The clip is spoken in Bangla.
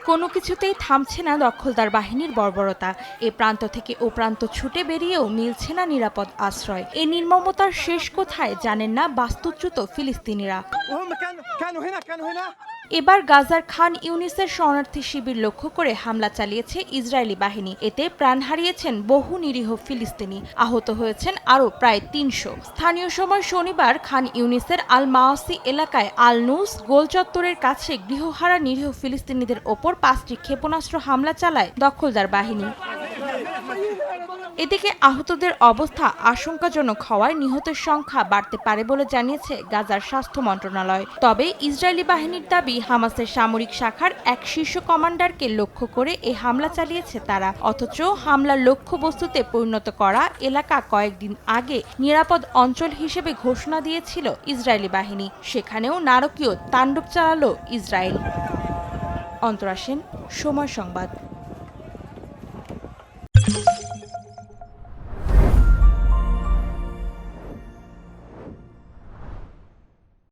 কোনো কিছুতেই থামছে না দখলদার বাহিনীর বর্বরতা। এ প্রান্ত থেকে ও প্রান্ত ছুটে বেরিয়েও মিলছে না নিরাপদ আশ্রয়। এই নির্মমতার শেষ কোথায় জানেন না বাস্তুচ্যুত ফিলিস্তিনিরা। এবার গাজার খান ইউনিসের শরণার্থী শিবির লক্ষ্য করে হামলা চালিয়েছে ইসরায়েলি বাহিনী। এতে প্রাণ হারিয়েছেন বহু নিরীহ ফিলিস্তিনি, আহত হয়েছেন আরও প্রায় ৩০০। স্থানীয় সময় শনিবার খান ইউনিসের আল মাওয়াসি এলাকায় আল নুস গোল চত্বরের কাছে গৃহহারা নিরীহ ফিলিস্তিনিদের ওপর ৫টি ক্ষেপণাস্ত্র হামলা চালায় দখলদার বাহিনী। এদিকে আহতদের অবস্থা আশঙ্কাজনক হওয়ায় নিহতের সংখ্যা বাড়তে পারে বলে জানিয়েছে গাজার স্বাস্থ্য মন্ত্রণালয়। তবে ইসরায়েলি বাহিনীর দাবি, হামাসের সামরিক শাখার এক শীর্ষ কমান্ডারকে লক্ষ্য করে এই হামলা চালিয়েছে তারা। অথচ হামলার লক্ষ্যবস্তুতে পরিণত করা এলাকা কয়েকদিন আগে নিরাপদ অঞ্চল হিসেবে ঘোষণা দিয়েছিল ইসরায়েলি বাহিনী। সেখানেও নারকীয় তাণ্ডব চালালো ইসরায়েল। অন্তরা সেন, সময় সংবাদ।